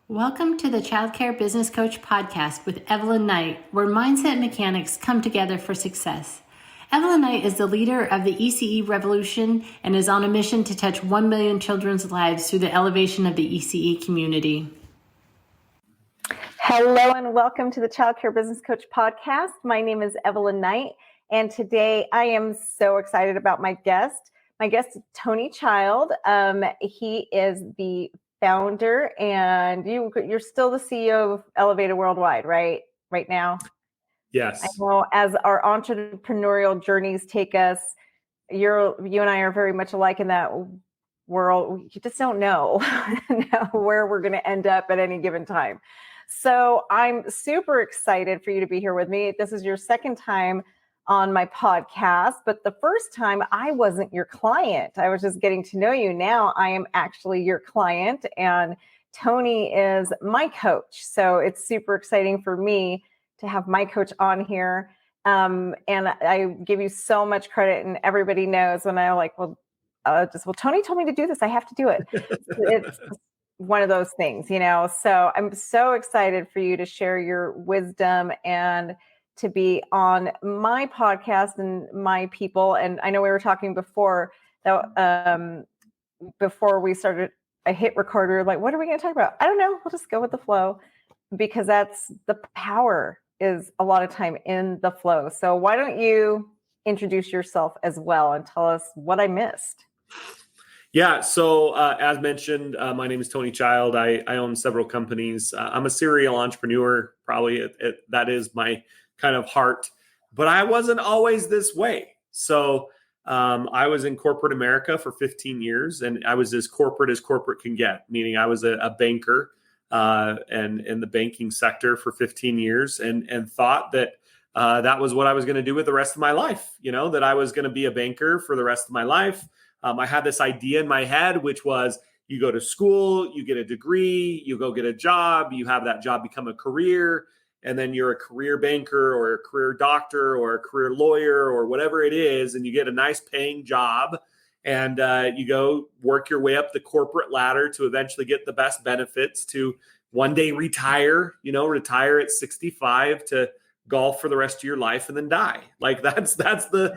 Welcome to the Childcare Business Coach podcast with Evelyn Knight, where mindset mechanics come together for success. Evelyn Knight is the leader of the ECE revolution and is on a mission to touch 1 million children's lives through the elevation of the ECE community. Hello and welcome to the Childcare Business Coach podcast. My name is Evelyn Knight, and today I am so excited about my guest. My guest is Tony Child. He is the founder, and you're still the CEO of Elevated Worldwide, right now? Yes. I know as our entrepreneurial journeys take us, you and I are very much alike in that world. You just don't know where we're going to end up at any given time. So I'm super excited for you to be here with me. This is your second time on my podcast, but the first time I wasn't your client. I was just getting to know you. Now I am actually your client, and Tony is my coach. So it's super exciting for me to have my coach on here. And I give you so much credit, and everybody knows when I'm like, well, Tony told me to do this. I have to do it. It's one of those things, So I'm so excited for you to share your wisdom and to be on my podcast and my people. And I know we were talking before that before we started, I hit recorder, like, what are we going to talk about? I don't know. We'll just go with the flow, because that's the power is a lot of time in the flow. So why don't you introduce yourself as well and tell us what I missed? Yeah. So as mentioned, my name is Tony Child. I own several companies. I'm a serial entrepreneur. Probably that is my kind of heart, but I wasn't always this way. So I was in corporate America for 15 years, and I was as corporate can get, meaning I was a banker and in the banking sector for 15 years and thought that that was what I was going to do with the rest of my life, that I was going to be a banker for the rest of my life. I had this idea in my head, which was you go to school, you get a degree, you go get a job, you have that job become a career, and then you're a career banker or a career doctor or a career lawyer or whatever it is, and you get a nice paying job, and you go work your way up the corporate ladder to eventually get the best benefits to one day retire at 65 to golf for the rest of your life and then die. Like that's the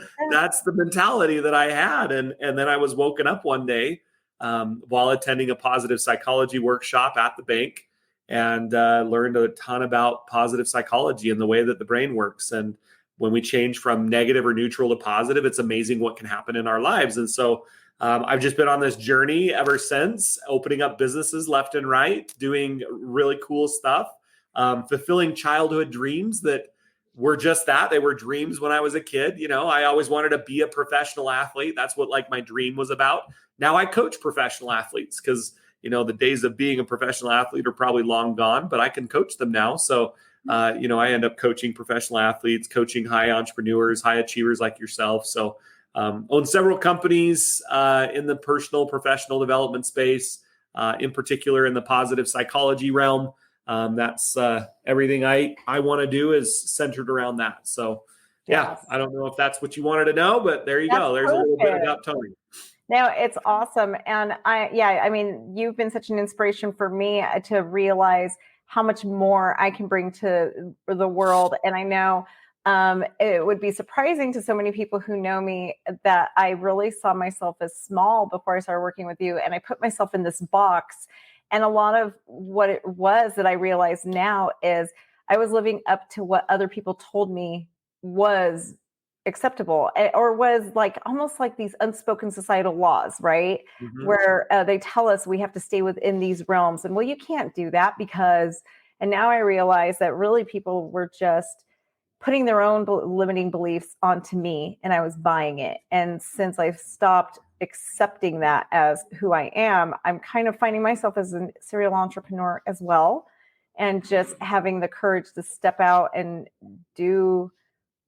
mentality that I had. And then I was woken up one day while attending a positive psychology workshop at the bank, and learned a ton about positive psychology and the way that the brain works. And when we change from negative or neutral to positive, it's amazing what can happen in our lives. And so I've just been on this journey ever since, opening up businesses left and right, doing really cool stuff, fulfilling childhood dreams that were just that. They were dreams when I was a kid. I always wanted to be a professional athlete. That's what my dream was about. Now I coach professional athletes because, the days of being a professional athlete are probably long gone, but I can coach them now. So, I end up coaching professional athletes, coaching high entrepreneurs, high achievers like yourself. So, own several companies in the personal professional development space, in particular in the positive psychology realm. That's everything I want to do is centered around that. So, yeah, I don't know if that's what you wanted to know, but there you go. There's perfect. A little bit about Tony. No, it's awesome. And you've been such an inspiration for me to realize how much more I can bring to the world. And I know it would be surprising to so many people who know me that I really saw myself as small before I started working with you. And I put myself in this box. And a lot of what it was that I realize now is I was living up to what other people told me was acceptable, or was like almost like these unspoken societal laws, right? Mm-hmm. Where they tell us we have to stay within these realms. And well, you can't do that and now I realize that really people were just putting their own limiting beliefs onto me, and I was buying it. And since I've stopped accepting that as who I am, I'm kind of finding myself as a serial entrepreneur as well, and just having the courage to step out and do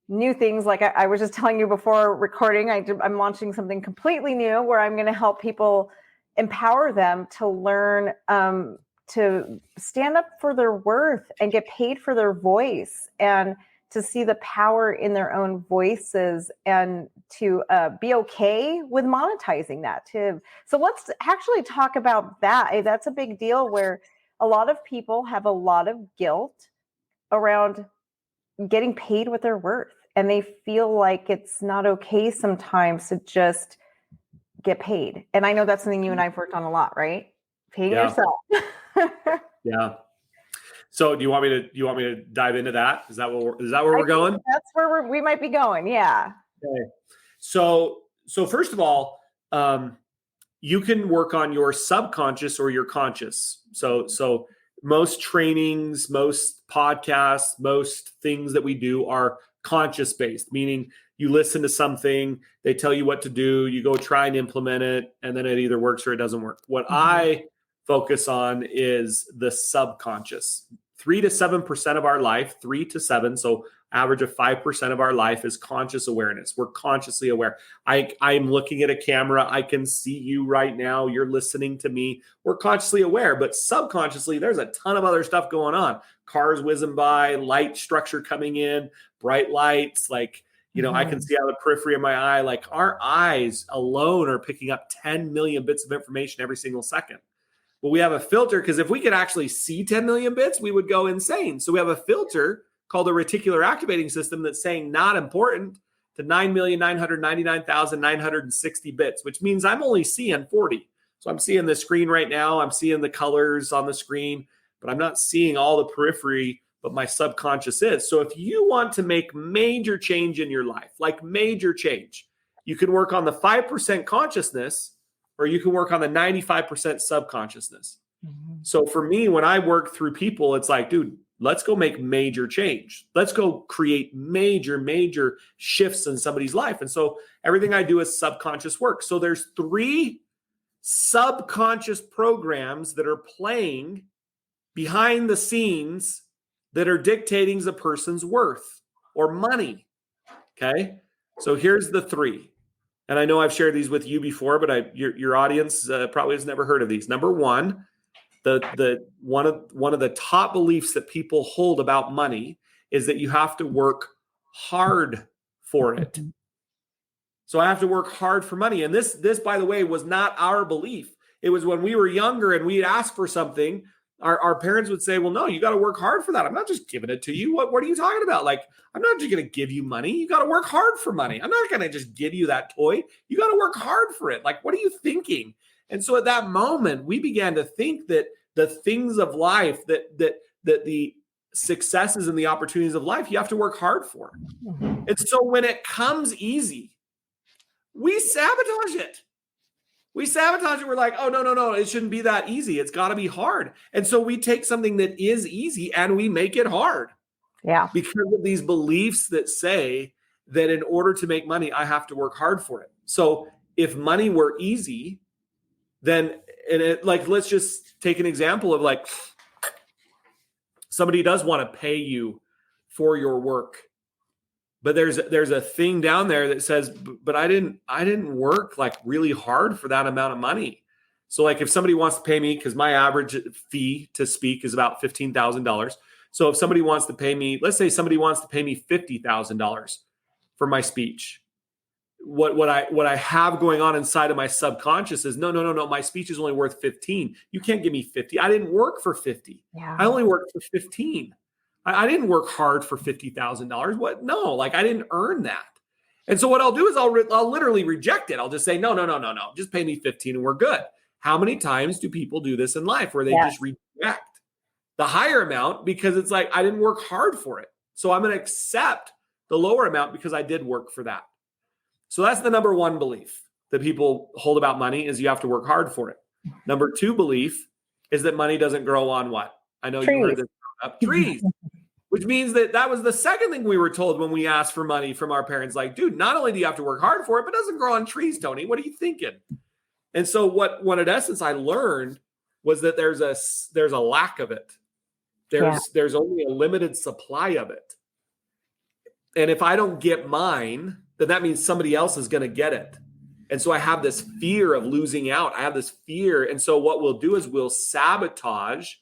new things. Like I was just telling you before recording, I'm launching something completely new where I'm going to help people, empower them to learn to stand up for their worth and get paid for their voice, and to see the power in their own voices, and to be okay with monetizing that too. So let's actually talk about that. That's a big deal, where a lot of people have a lot of guilt around getting paid what they're worth. And they feel like it's not okay sometimes to just get paid. And I know that's something you and I've worked on a lot, right? Paying yourself. Yeah. So do you want me to dive into that? Is that where we're going? That's where we might be going. Yeah. Okay. So first of all, you can work on your subconscious or your conscious. So most trainings, most podcasts, most things that we do are conscious based, meaning you listen to something, they tell you what to do, you go try and implement it, and then it either works or it doesn't work. What I focus on is the subconscious. 3 to 7% of our life, 3 to 7, so average of 5% of our life is conscious awareness. We're consciously aware. I'm looking at a camera. I can see you right now. You're listening to me. We're consciously aware, but subconsciously, there's a ton of other stuff going on. Cars whizzing by, light structure coming in, bright lights, like, I can see out of the periphery of my eye, like our eyes alone are picking up 10 million bits of information every single second. Well, we have a filter because if we could actually see 10 million bits, we would go insane. So we have a filter called the reticular activating system that's saying not important to 9,999,960 bits, which means I'm only seeing 40. So I'm seeing the screen right now. I'm seeing the colors on the screen, but I'm not seeing all the periphery, but my subconscious is. So if you want to make major change in your life, like major change, you can work on the 5% consciousness or you can work on the 95% subconsciousness. So for me, when I work through people, it's like, dude, let's go make major change. Let's go create major shifts in somebody's life. And so everything I do is subconscious work. So there's 3 subconscious programs that are playing behind the scenes that are dictating the person's worth or money. Okay. So here's the 3. And I know I've shared these with you before, but your audience probably has never heard of these. Number 1, one of the top beliefs that people hold about money is that you have to work hard for it. So I have to work hard for money. And this, by the way, was not our belief. It was when we were younger and we'd ask for something, our parents would say, well, no, you got to work hard for that. I'm not just giving it to you. What are you talking about? Like, I'm not just going to give you money. You got to work hard for money. I'm not going to just give you that toy. You got to work hard for it. Like, what are you thinking? And so at that moment, we began to think that the things of life, that the successes and the opportunities of life, you have to work hard for. And so when it comes easy, we sabotage it. We're like, oh, no, it shouldn't be that easy. It's got to be hard. And so we take something that is easy and we make it hard. Yeah. Because of these beliefs that say that in order to make money, I have to work hard for it. So if money were easy, then, let's just take an example of like somebody does want to pay you for your work. But there's a thing down there that says, but I didn't work like really hard for that amount of money. So like if somebody wants to pay me, because my average fee to speak is about $15,000. So if somebody wants to pay me, let's say somebody wants to pay me $50,000 for my speech. What I have going on inside of my subconscious is no, my speech is only worth 15. You can't give me 50. I didn't work for 50. Yeah. I only worked for 15. I didn't work hard for $50,000. What? No, like I didn't earn that. And so what I'll do is I'll literally reject it. I'll just say, no. Just pay me 15 and we're good. How many times do people do this in life where they just reject the higher amount because it's like, I didn't work hard for it. So I'm going to accept the lower amount because I did work for that. So that's the number 1 belief that people hold about money is you have to work hard for it. Number 2 belief is that money doesn't grow on what? I know you heard this. Trees, which means that was the second thing we were told when we asked for money from our parents. Like, dude, not only do you have to work hard for it, but it doesn't grow on trees, Tony. What are you thinking? And so what in essence I learned was that there's a lack of it. There's only a limited supply of it. And if I don't get mine, then that means somebody else is going to get it. And so I have this fear of losing out. I have this fear. And so what we'll do is we'll sabotage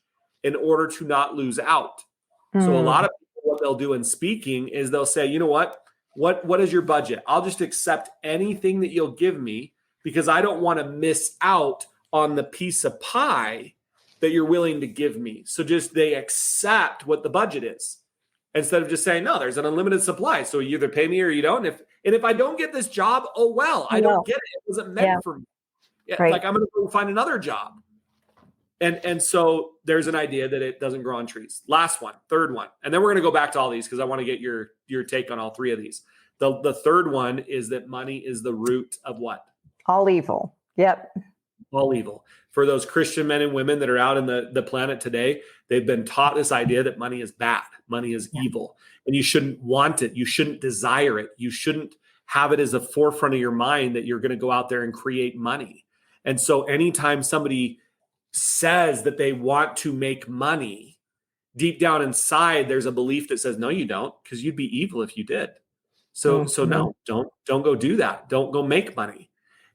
in order to not lose out. So a lot of people, what they'll do in speaking is they'll say, you know what is your budget? I'll just accept anything that you'll give me because I don't want to miss out on the piece of pie that you're willing to give me. So just they accept what the budget is instead of just saying, no, there's an unlimited supply. So you either pay me or you don't. If I don't get this job, oh, well, I don't get it. It wasn't meant for me. Right. Like I'm going to go find another job. And so there's an idea that it doesn't grow on trees. Last one, third one. And then we're going to go back to all these because I want to get your take on all three of these. The third one is that money is the root of what? All evil. Yep. All evil. For those Christian men and women that are out in the planet today, they've been taught this idea that money is bad. Money is evil. And you shouldn't want it. You shouldn't desire it. You shouldn't have it as a forefront of your mind that you're going to go out there and create money. And so anytime somebody says that they want to make money, deep down inside, there's a belief that says, no, you don't, because you'd be evil if you did. So no, don't go do that. Don't go make money.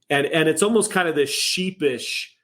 And it's almost kind of this sheepish,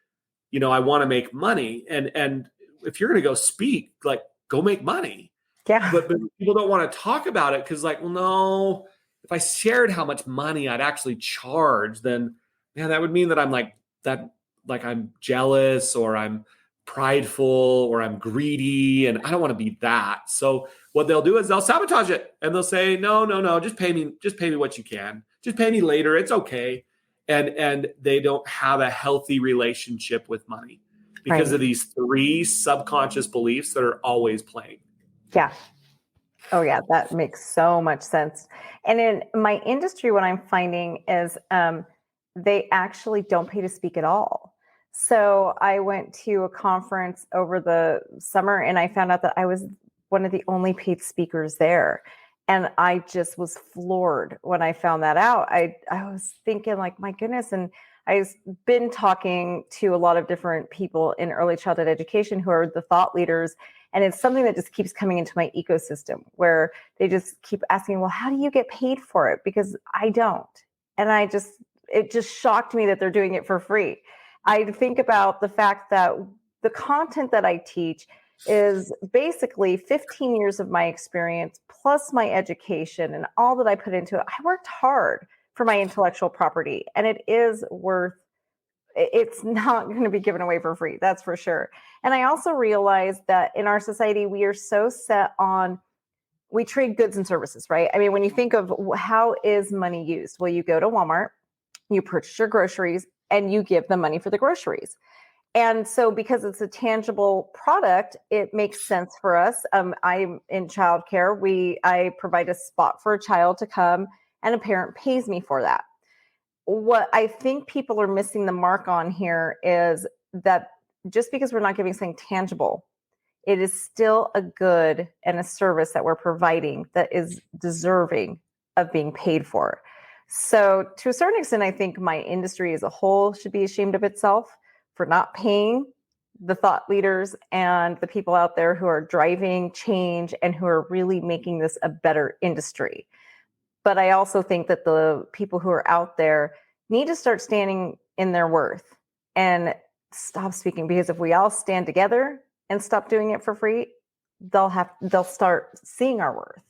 I want to make money. And if you're going to go speak, like go make money. Yeah. But people don't want to talk about it because like, well, no, if I shared how much money I'd actually charge, then that would mean that I'm like that. Like I'm jealous or I'm prideful or I'm greedy and I don't want to be that. So what they'll do is they'll sabotage it and they'll say, no, just pay me what you can. Just pay me later. It's okay. And they don't have a healthy relationship with money because of these three subconscious beliefs that are always playing. Yeah. Oh yeah. That makes so much sense. And in my industry, what I'm finding is they actually don't pay to speak at all. So I went to a conference over the summer and I found out that I was one of the only paid speakers there. And I just was floored when I found that out. I was thinking like, my goodness. And I've been talking to a lot of different people in early childhood education who are the thought leaders. And it's something that just keeps coming into my ecosystem where they just keep asking, well, how do you get paid for it? Because I don't. And it just shocked me that they're doing it for free. I think about the fact that the content that I teach is basically 15 years of my experience plus my education and all that I put into it. I worked hard for my intellectual property and it's not going to be given away for free. That's for sure. And I also realized that in our society, we are so set on, we trade goods and services, right? I mean, when you think of how is money used? Well, you go to Walmart, you purchase your groceries, and you give them money for the groceries. And so because it's a tangible product, it makes sense for us. I'm in childcare. I provide a spot for a child to come and a parent pays me for that. What I think people are missing the mark on here is that just because we're not giving something tangible, it is still a good and a service that we're providing that is deserving of being paid for. So to a certain extent, I think my industry as a whole should be ashamed of itself for not paying the thought leaders and the people out there who are driving change and who are really making this a better industry. But I also think that the people who are out there need to start standing in their worth and stop speaking, because if we all stand together and stop doing it for free, they'll start seeing our worth.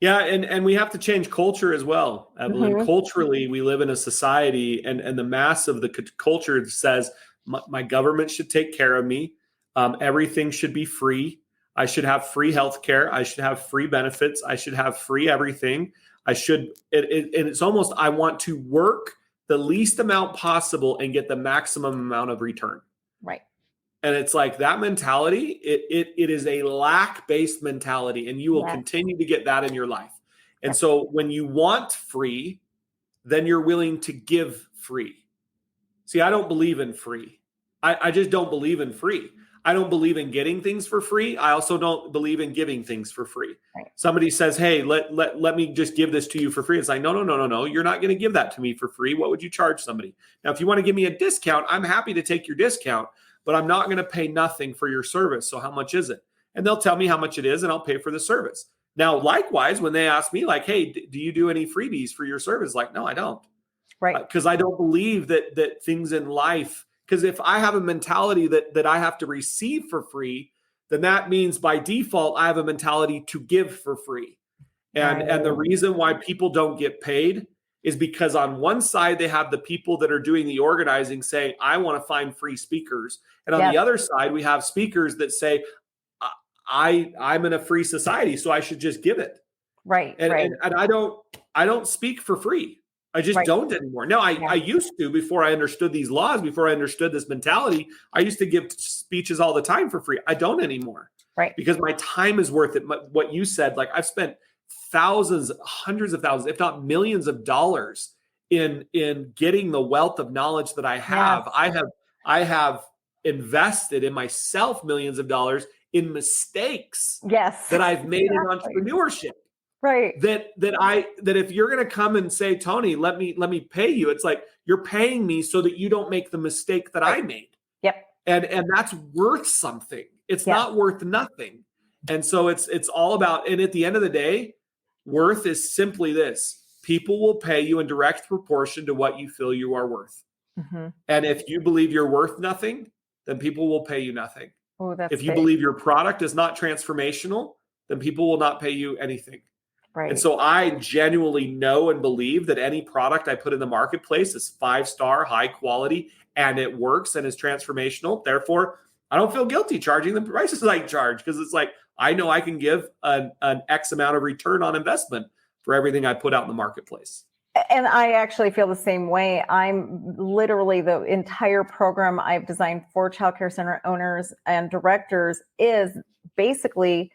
Yeah, and we have to change culture as well, Evelyn. Mm-hmm. Culturally, we live in a society, and the mass of the culture says my government should take care of me. Everything should be free. I should have free healthcare. I should have free benefits. I should have free everything. It's almost, I want to work the least amount possible and get the maximum amount of return. Right. And it's like that mentality, it is a lack-based mentality, and you will continue to get that in your life. And so when you want free, then you're willing to give free. See, I don't believe in free. I just don't believe in free. I don't believe in getting things for free. I also don't believe in giving things for free. Right. Somebody says, hey, let me just give this to you for free. It's like, no. You're not going to give that to me for free. What would you charge somebody? Now, if you want to give me a discount, I'm happy to take your discount, but I'm not going to pay nothing for your service. So how much is it? And they'll tell me how much it is, and I'll pay for the service. Now, likewise, when they ask me like, hey, do you do any freebies for your service? Like, no, I don't. Right. Because I don't believe that things in life, because if I have a mentality that I have to receive for free, then that means by default, I have a mentality to give for free. And the reason why people don't get paid is because on one side, they have the people that are doing the organizing saying, I want to find free speakers. And on the other side, we have speakers that say, I'm in a free society, so I should just give it. Right. And I don't speak for free. I just don't anymore. Now, I used to, before I understood these laws, before I understood this mentality, I used to give speeches all the time for free. I don't anymore. Right. Because my time is worth it. What you said, like I've spent thousands, hundreds of thousands, if not millions of dollars in getting the wealth of knowledge that I have. Yes. I have invested in myself millions of dollars in mistakes that I've made in entrepreneurship. Right. That if you're going to come and say, Tony, let me pay you, it's like you're paying me so that you don't make the mistake that I made. Yep. And that's worth something. It's not worth nothing. And so it's all about, and at the end of the day, worth is simply this: people will pay you in direct proportion to what you feel you are worth. Mm-hmm. And if you believe you're worth nothing, then people will pay you nothing. Oh, that's if you believe your product is not transformational, then people will not pay you anything. Right. And so I genuinely know and believe that any product I put in the marketplace is 5-star, high quality, and it works and is transformational. Therefore, I don't feel guilty charging the prices I charge, because it's like, I know I can give an X amount of return on investment for everything I put out in the marketplace. And I actually feel the same way. I'm literally, the entire program I've designed for childcare center owners and directors is basically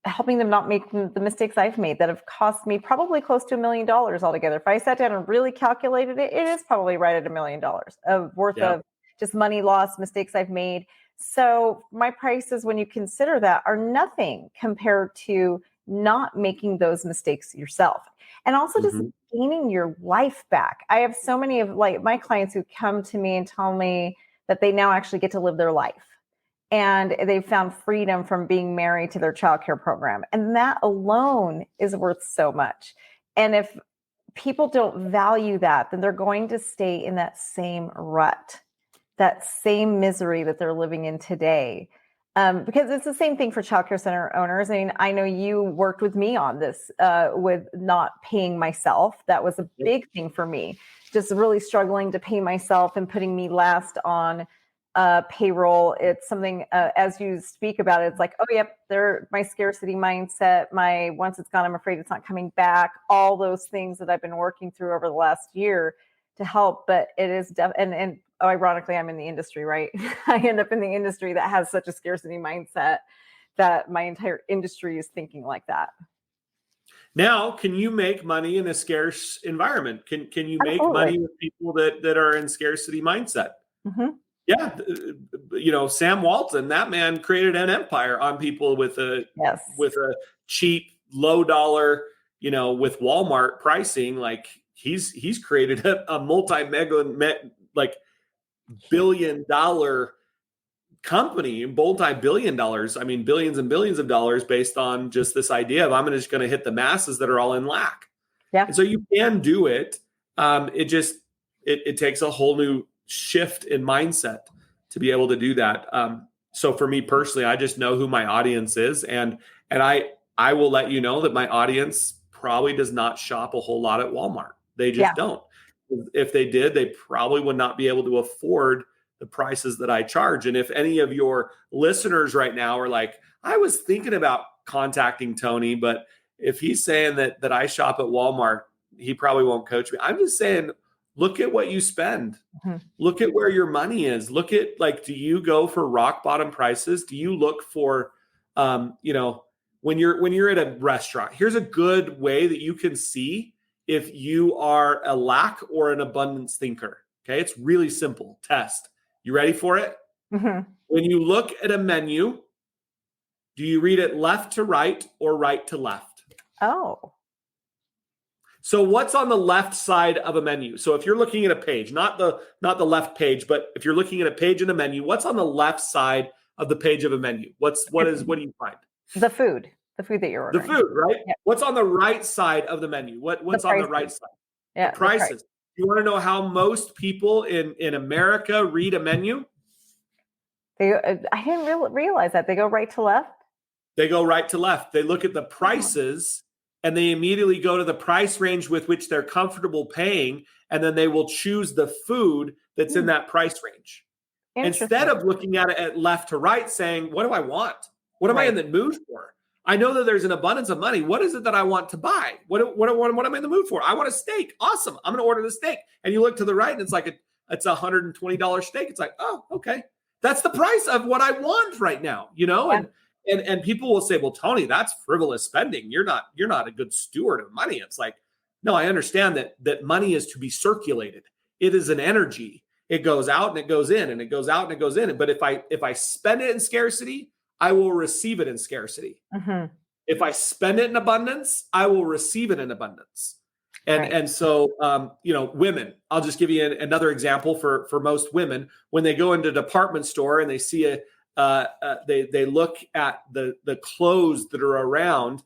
helping them not make the mistakes I've made that have cost me probably close to $1 million altogether. If I sat down and really calculated it, it is probably right at $1 million of worth of just money lost, mistakes I've made. So my prices, when you consider that, are nothing compared to not making those mistakes yourself. And also just gaining your life back. I have so many of like my clients who come to me and tell me that they now actually get to live their life. And they've found freedom from being married to their childcare program. And that alone is worth so much. And if people don't value that, then they're going to stay in that same rut, that same misery that they're living in today. Because it's the same thing for childcare center owners. I mean, I know you worked with me on this with not paying myself. That was a big thing for me, just really struggling to pay myself and putting me last on payroll. It's something, as you speak about it, it's like, oh, yep, my scarcity mindset, once it's gone, I'm afraid it's not coming back. All those things that I've been working through over the last year to help. But it is and ironically, I'm in the industry, right? I end up in the industry that has such a scarcity mindset that my entire industry is thinking like that. Now, can you make money in a scarce environment? Can you make money with people that are in scarcity mindset? Mm-hmm. Yeah. Sam Walton, that man created an empire on people with a cheap, low dollar, with Walmart pricing. Like he's created a billion-dollar company, multi-billion dollars. I mean, billions and billions of dollars based on just this idea of I'm just going to hit the masses that are all in lack. Yeah. And so you can do it. It takes a whole new shift in mindset to be able to do that. So for me personally, I just know who my audience is. And I will let you know that my audience probably does not shop a whole lot at Walmart. They just don't. If they did, they probably would not be able to afford the prices that I charge. And if any of your listeners right now are like, I was thinking about contacting Tony, but if he's saying that I shop at Walmart, he probably won't coach me. I'm just saying, look at what you spend. Mm-hmm. Look at where your money is. Look at, do you go for rock bottom prices? Do you look for, when you're at a restaurant, here's a good way that you can see if you are a lack or an abundance thinker. Okay. It's really simple. Test. You ready for it? Mm-hmm. When you look at a menu, do you read it left to right or right to left? Oh. So what's on the left side of a menu? So if you're looking at a page, not the left page, but if you're looking at a page in a menu, what's on the left side of the page of a menu? What do you find? The food that you're ordering. The food, right? Yeah. What's on the right side of the menu? What's on the right side? Yeah, the prices. You want to know how most people in America read a menu? I didn't realize that. They go right to left? They go right to left. They look at the prices and they immediately go to the price range with which they're comfortable paying, and then they will choose the food that's in that price range. Instead of looking at it at left to right saying, what do I want? What am I in the mood for? I know that there's an abundance of money. What is it that I want to buy? What am I in the mood for? I want a steak. Awesome. I'm going to order the steak. And you look to the right and it's like it's $120 steak. It's like, oh, okay. That's the price of what I want right now, you know? Yeah. And people will say, well, Tony, that's frivolous spending. You're not a good steward of money. It's like, no, I understand that money is to be circulated. It is an energy. It goes out and it goes in, and it goes out and it goes in. But if I spend it in scarcity, I will receive it in scarcity. Mm-hmm. If I spend it in abundance, I will receive it in abundance. And so, women, I'll just give you another example for most women. When they go into a department store and they see they look at the clothes that are around,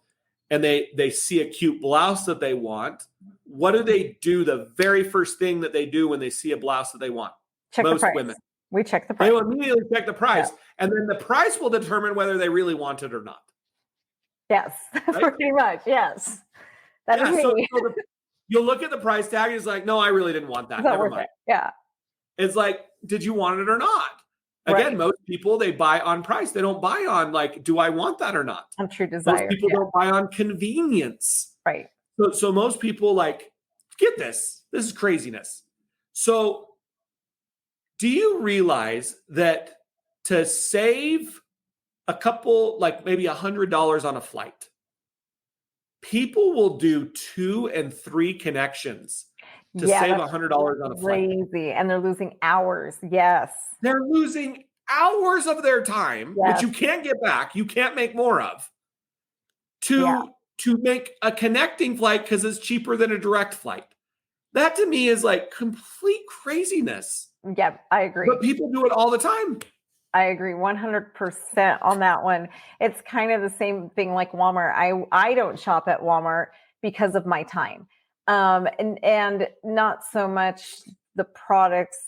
and they see a cute blouse that they want. What do they do? The very first thing that they do when they see a blouse that they want? Check most the price. Women. We check the price. They will immediately check the price. Yeah. And then the price will determine whether they really want it or not. Yes, right? Pretty much. Yes. That is me. So you'll look at the price tag and it's like, no, I really didn't want that. Never mind. Yeah. It's like, did you want it or not? Again, most people, they buy on price. They don't buy on like, do I want that or not? On true desire. Most people don't buy on convenience. Right. So most people like, get this. This is craziness. So do you realize that to save a couple, like maybe $100 on a flight, people will do 2 and 3 connections to save $100 on a flight? Crazy. And they're losing hours. Yes. They're losing hours of their time, which you can't get back. You can't make more of, to make a connecting flight because it's cheaper than a direct flight. That to me is like complete craziness. Yeah, I agree. But people do it all the time. I agree 100% on that one. It's kind of the same thing like Walmart. I don't shop at Walmart because of my time. And not so much the products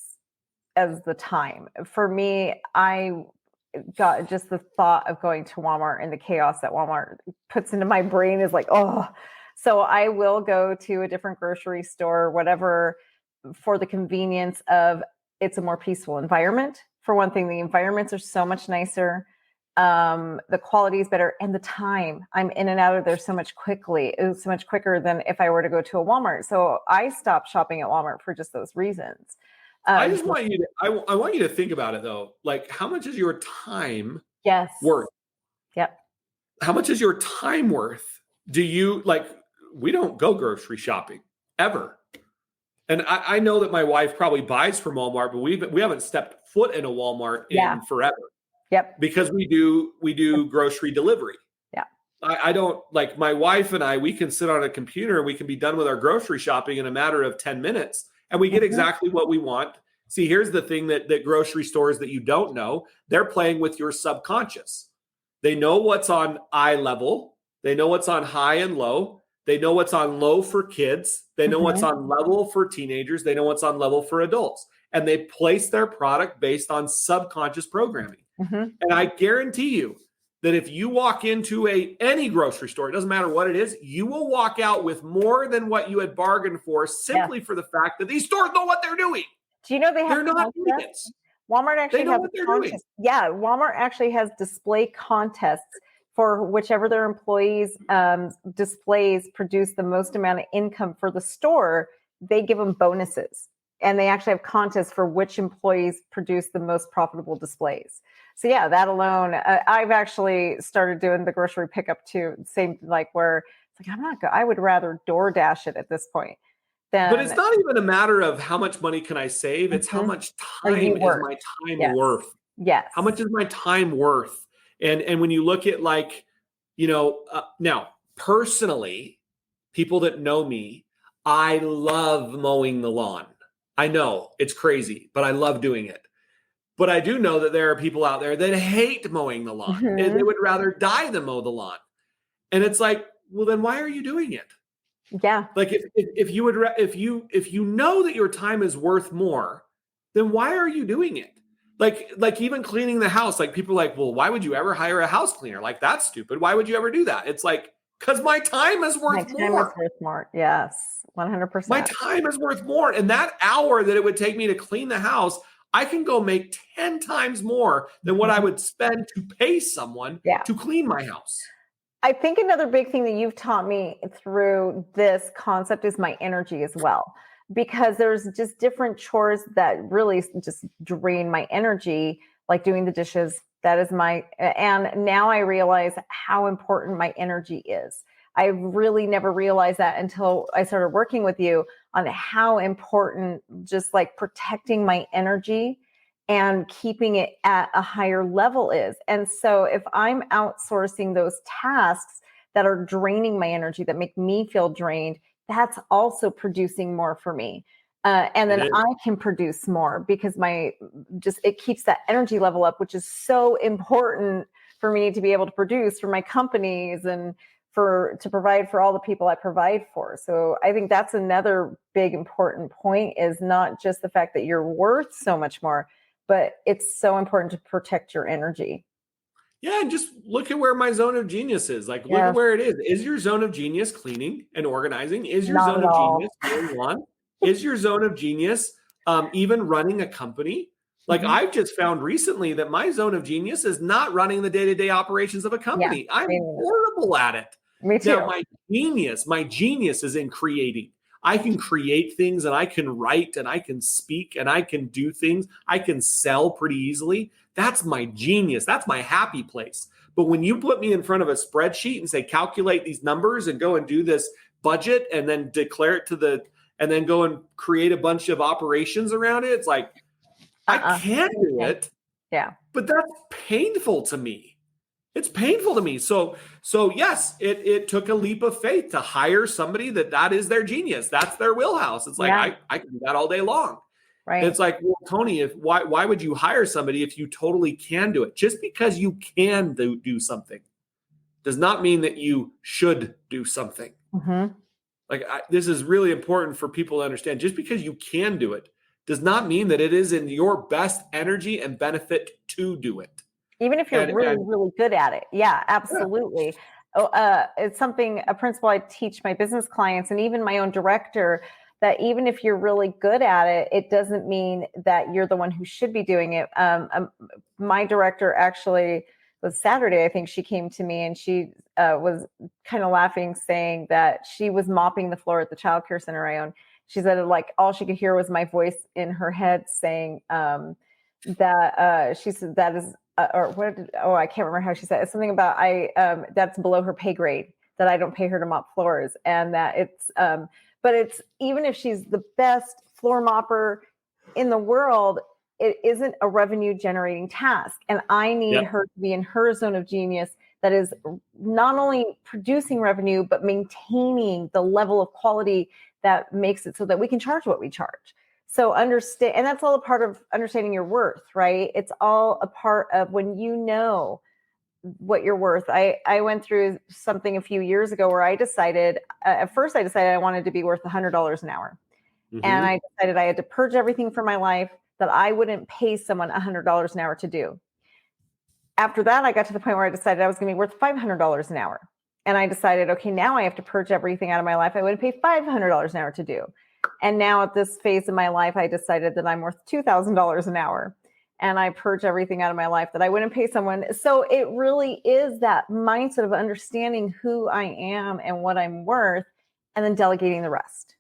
as the time. For me, I got just the thought of going to Walmart and the chaos that Walmart puts into my brain is like, oh, so I will go to a different grocery store, whatever, for the convenience of it's a more peaceful environment. For one thing, the environments are so much nicer. The quality is better, and the time I'm in and out of there so much quicker than if I were to go to a Walmart. So I stopped shopping at Walmart for just those reasons. I just want you to, I want you to think about it though. Like, how much is your time worth? Yep. How much is your time worth? Do you we don't go grocery shopping ever. And I know that my wife probably buys from Walmart, but we haven't stepped foot in a Walmart in forever. Yep. Because we do grocery delivery. Yeah. I don't, like, my wife and we can sit on a computer and we can be done with our grocery shopping in a matter of 10 minutes and we get exactly what we want. See, here's the thing that grocery stores that you don't know, they're playing with your subconscious. They know what's on eye level. They know what's on high and low. They know what's on low for kids. They know what's on level for teenagers. They know what's on level for adults. And they place their product based on subconscious programming. And I guarantee you that if you walk into any grocery store, it doesn't matter what it is, you will walk out with more than what you had bargained for simply for the fact that these stores know what they're doing. Do you know they have they're not doing it. Walmart actually has contests. Yeah, Walmart actually has display contests for whichever their employees displays produce the most amount of income for the store. They give them bonuses, and they actually have contests for which employees produce the most profitable displays. So yeah, that alone, I've actually started doing the grocery pickup too. Same, like where it's like I would rather DoorDash it at this point. But it's not even a matter of how much money can I save. It's how much time is my time worth. Yes. How much is my time worth? And when you look at now personally, people that know me, I love mowing the lawn. I know it's crazy, but I love doing it. But I do know that there are people out there that hate mowing the lawn and they would rather die than mow the lawn. And it's like, well, then why are you doing it? Yeah. Like if you know that your time is worth more, then why are you doing it? Like even cleaning the house, like people are like, well, why would you ever hire a house cleaner? Like, that's stupid. Why would you ever do that? It's like, because my time is My worth time more. is worth more. Yes, 100%. My time is worth more. And that hour that it would take me to clean the house, I can go make 10 times more than what I would spend to pay someone Yeah. to clean my house. I think another big thing that you've taught me through this concept is my energy as well, because there's just different chores that really just drain my energy, like doing the dishes. That is and now I realize how important my energy is. I really never realized that until I started working with you on how important just like protecting my energy and keeping it at a higher level is. And so if I'm outsourcing those tasks that are draining my energy, that make me feel drained, that's also producing more for me. And then I can produce more because it keeps that energy level up, which is so important for me to be able to produce for my companies and to provide for all the people I provide for. So I think that's another big important point, is not just the fact that you're worth so much more, but it's so important to protect your energy. Yeah, and just look at where my zone of genius is. Like, look at where it is. Is your zone of genius cleaning and organizing? Is your zone of genius mowing lawn? Is your zone of genius even running a company? Like, I've just found recently that my zone of genius is not running the day-to-day operations of a company. I'm horrible at it. Me too. Now, my genius is in creating. I can create things, and I can write, and I can speak, and I can do things. I can sell pretty easily. That's my genius. That's my happy place. But when you put me in front of a spreadsheet and say, calculate these numbers and go and do this budget and then declare it and then go and create a bunch of operations around it, it's like, I can do it. Yeah. But that's painful to me. It's painful to me. So yes, it took a leap of faith to hire somebody that is their genius. That's their wheelhouse. It's like, I can do that all day long. Right. It's like, well, Tony, why would you hire somebody if you totally can do it? Just because you can do something does not mean that you should do something. Mm-hmm. Like, this is really important for people to understand. Just because you can do it does not mean that it is in your best energy and benefit to do it. Even if you're really good at it. Yeah, absolutely. It's a principle I teach my business clients and even my own director, that even if you're really good at it, it doesn't mean that you're the one who should be doing it. My director actually was Saturday, I think she came to me and she was kind of laughing, saying that she was mopping the floor at the childcare center I own. She said like all she could hear was my voice in her head saying that she said that is I can't remember how she said it. It's something about that's below her pay grade, that I don't pay her to mop floors, and that it's but it's, even if she's the best floor mopper in the world, it isn't a revenue generating task, and I need her to be in her zone of genius that is not only producing revenue but maintaining the level of quality that makes it so that we can charge what we charge. So understand, and that's all a part of understanding your worth, right? It's all a part of when you know what you're worth. I went through something a few years ago where I decided, at first I decided I wanted to be worth $100 an hour. Mm-hmm. And I decided I had to purge everything from my life that I wouldn't pay someone $100 an hour to do. After that, I got to the point where I decided I was going to be worth $500 an hour. And I decided, okay, now I have to purge everything out of my life I would pay $500 an hour to do. And now at this phase of my life, I decided that I'm worth $2,000 an hour. And I purge everything out of my life that I wouldn't pay someone. So it really is that mindset of understanding who I am and what I'm worth, and then delegating the rest.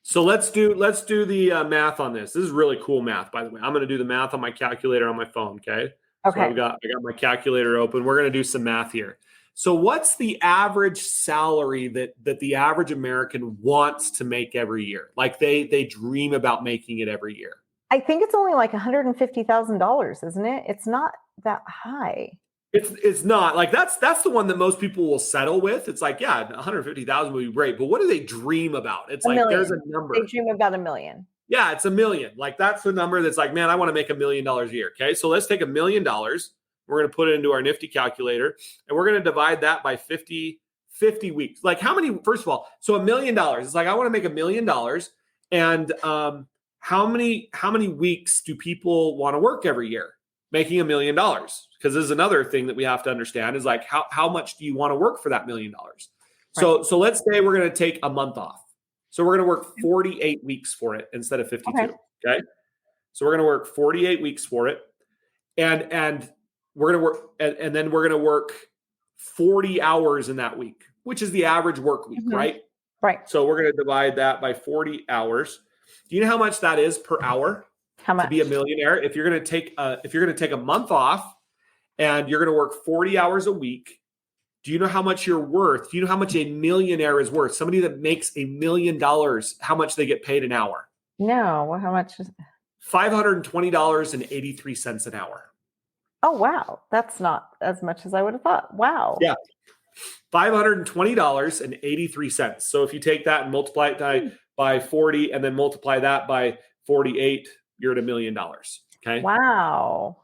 So let's do the math on this. This is really cool math, by the way. I'm going to do the math on my calculator on my phone. Okay. Okay. So I got my calculator open. We're going to do some math here. So what's the average salary that the average American wants to make every year? Like they dream about making it every year. I think it's only like $150,000, isn't it? It's not that high. It's not like that's the one that most people will settle with. It's like, yeah, 150,000 would be great, but what do they dream about? It's like there's a number. They dream about $1 million. Yeah, it's $1 million. Like that's the number that's like, man, I want to make $1 million a year. Okay, so let's take $1 million. We're going to put it into our nifty calculator, and we're going to divide that by 50 weeks. Like how many? First of all, so $1 million. It's like I want to make $1 million, and how many weeks do people want to work every year making $1 million? Because this is another thing that we have to understand is like how much do you want to work for that $1 million? So let's say we're going to take a month off. So we're going to work 48 weeks for it instead of 52. Okay. So we're going to work 48 weeks for it. And we're going to work, and then we're going to work 40 hours in that week, which is the average work week, right? Right. So we're going to divide that by 40 hours. Do you know how much that is per hour? How much? To be a millionaire? If you're going to take a month off and you're going to work 40 hours a week, do you know how much you're worth? Do you know how much a millionaire is worth? Somebody that makes $1 million, how much they get paid an hour? No. Well, how much is $520.83 an hour. Oh, wow. That's not as much as I would have thought. Wow. Yeah. $520.83. So if you take that and multiply it by 40 and then multiply that by 48, you're at $1 million. Okay. Wow.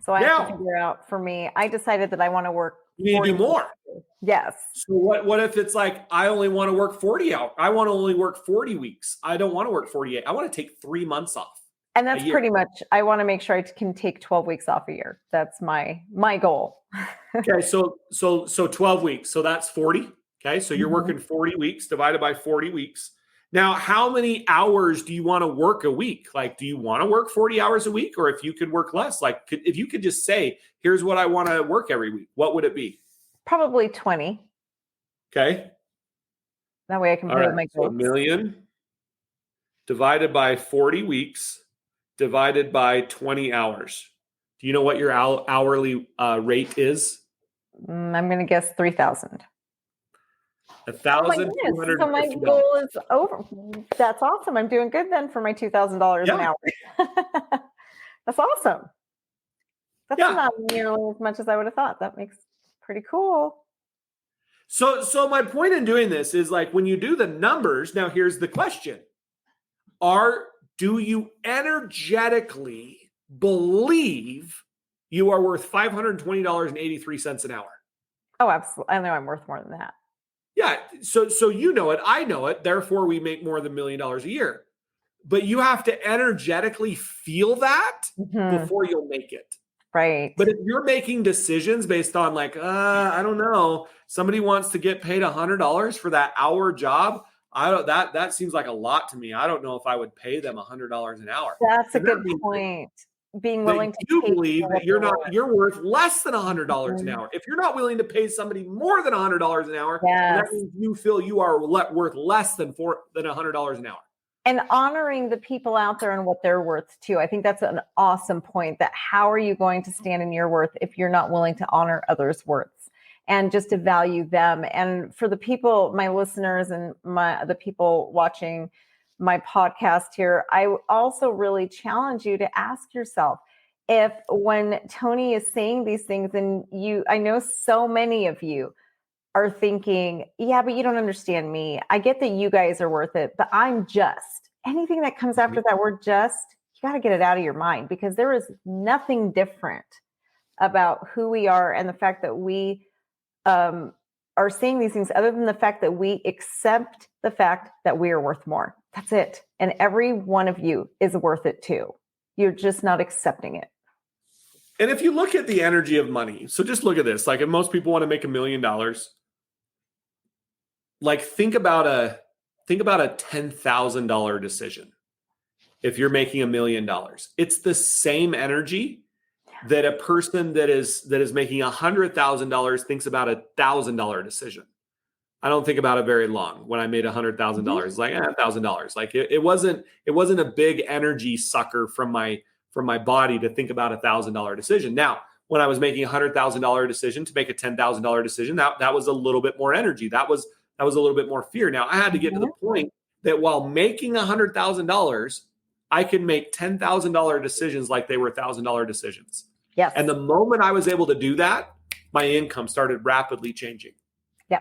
So I have to figure out, for me, I decided that I want to work. You need to do more. Yes. So what if it's like, I only want to work 40 hours. I want to only work 40 weeks. I don't want to work 48. I want to take 3 months off. And that's pretty much, I want to make sure I can take 12 weeks off a year. That's my goal. Okay. So 12 weeks. So that's 40. Okay. So you're working 40 weeks divided by 40 weeks. Now, how many hours do you want to work a week? Like, do you want to work 40 hours a week? Or if you could work less, like if you could just say, here's what I want to work every week, what would it be? Probably 20. Okay. That way I can play with my goals. So $1 million divided by 40 weeks divided by 20 hours. Do you know what your hourly rate is? I'm going to guess 3,000. $1,250. So my goal is over. That's awesome. I'm doing good then for my $2,000 an hour. That's awesome. That's not nearly as much as I would have thought. That makes pretty cool. So my point in doing this is, like, when you do the numbers, now here's the question. Do you energetically believe you are worth $520.83 an hour? Oh, absolutely. I know I'm worth more than that. Yeah. So you know it. I know it. Therefore, we make more than $1 million a year. But you have to energetically feel that before you'll make it. Right. But if you're making decisions based on, like, I don't know, somebody wants to get paid $100 for that hour job, that seems like a lot to me. I don't know if I would pay them $100 an hour. That's a good point. Being willing to you believe that you're worth less than $100 an hour. If you're not willing to pay somebody more than $100 an hour, that means you feel you are worth less than $100 an hour. And honoring the people out there and what they're worth too. I think that's an awesome point. That how are you going to stand in your worth if you're not willing to honor others' worths and just to value them? And for the people, my listeners and the people watching my podcast here, I also really challenge you to ask yourself, if when Tony is saying these things, and I know so many of you are thinking, yeah, but you don't understand me. I get that you guys are worth it, but I'm just. Anything that comes after that word just, you got to get it out of your mind, because there is nothing different about who we are and the fact that we are saying these things other than the fact that we accept the fact that we are worth more. That's it. And every one of you is worth it too. You're just not accepting it. And if you look at the energy of money, so just look at this. Like, if most people want to make $1 million, like, think about a $10,000 decision. If you're making $1 million, it's the same energy that a person that is making $100,000 thinks about $1,000 decision. I don't think about it very long. When I made $100,000, it's like $1,000. Like, it wasn't a big energy sucker from my body to think about $1,000 decision. Now, when I was making $100,000 decision to make a $10,000 decision, that was a little bit more energy. That was a little bit more fear. Now, I had to get to the point that while making $100,000, I could make $10,000 decisions like they were $1,000 decisions. Yes. And the moment I was able to do that, my income started rapidly changing. Yeah.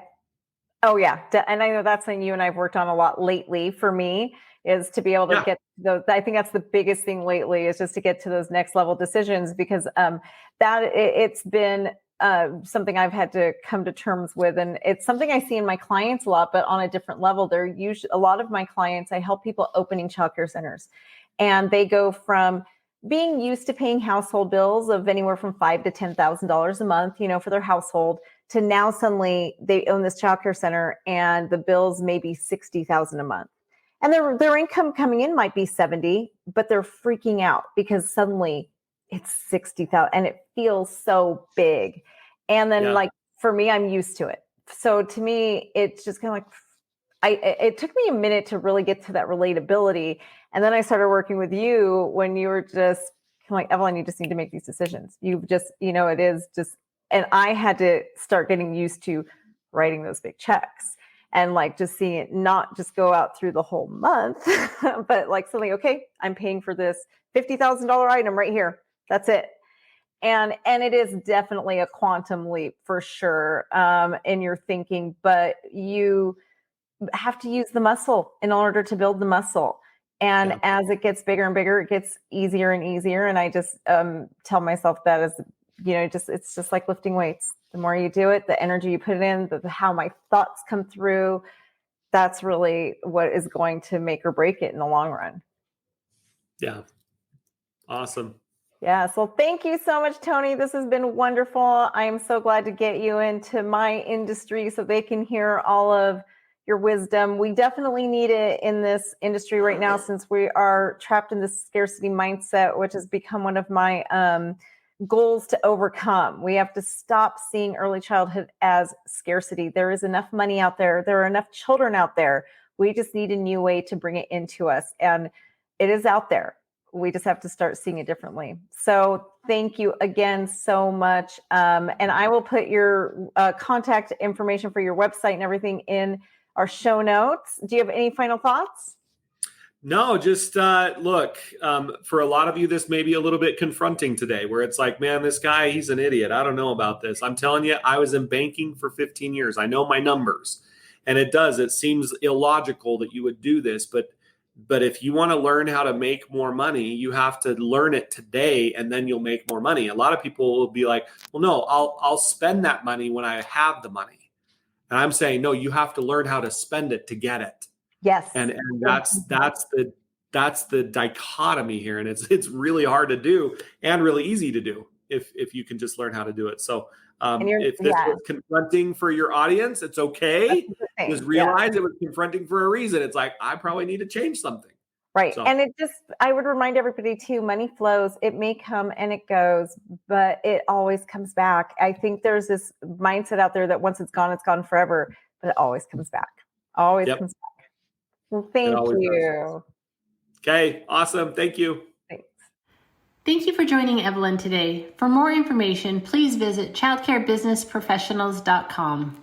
Oh, yeah. And I know that's something you and I've worked on a lot lately. For me, is to be able to get those. I think that's the biggest thing lately, is just to get to those next level decisions, because it's been something I've had to come to terms with. And it's something I see in my clients a lot, but on a different level. They're usually, a lot of my clients, I help people opening childcare centers, and they go from being used to paying household bills of anywhere from $5,000 to $10,000 a month, for their household, to now suddenly they own this childcare center and the bills may be $60,000 a month. And their income coming in might be 70, but they're freaking out because suddenly it's 60,000 and it feels so big. And then like for me, I'm used to it. So to me, it's just kind of like, it took me a minute to really get to that relatability. And then I started working with you when you were just kind of like, Evelyn, you just need to make these decisions. You've just, it is just, and I had to start getting used to writing those big checks and like just seeing it not just go out through the whole month, but like suddenly, okay, I'm paying for this $50,000 item right here. That's it. And it is definitely a quantum leap for sure in your thinking, but you have to use the muscle in order to build the muscle. And as it gets bigger and bigger, it gets easier and easier. And I just tell myself that as, it's just like lifting weights. The more you do it, the energy you put it in, how my thoughts come through, that's really what is going to make or break it in the long run. Yeah. Awesome. Yeah. So thank you so much, Tony. This has been wonderful. I am so glad to get you into my industry so they can hear all of your wisdom. We definitely need it in this industry right now, since we are trapped in this scarcity mindset, which has become one of my goals to overcome. We have to stop seeing early childhood as scarcity. There is enough money out there. There are enough children out there. We just need a new way to bring it into us. And it is out there. We just have to start seeing it differently. So thank you again so much. And I will put your contact information for your website and everything in our show notes. Do you have any final thoughts? No, just look, for a lot of you, this may be a little bit confronting today, where it's like, man, this guy, he's an idiot. I don't know about this. I'm telling you, I was in banking for 15 years. I know my numbers. And it seems illogical that you would do this, but if you want to learn how to make more money, you have to learn it today, and then you'll make more money. A lot of people will be like, well, no, I'll spend that money when I have the money. And I'm saying, no, you have to learn how to spend it to get it. Yes. And that's the dichotomy here. And it's really hard to do and really easy to do if you can just learn how to do it. So if this was confronting for your audience, it's okay. Just realize it was confronting for a reason. It's like, I probably need to change something. Right. So. And I would remind everybody too, money flows. It may come and it goes, but it always comes back. I think there's this mindset out there that once it's gone forever, but it always comes back. Always comes back. Well, thank you. Okay. Awesome. Thank you. Thanks. Thank you for joining Evelyn today. For more information, please visit childcarebusinessprofessionals.com.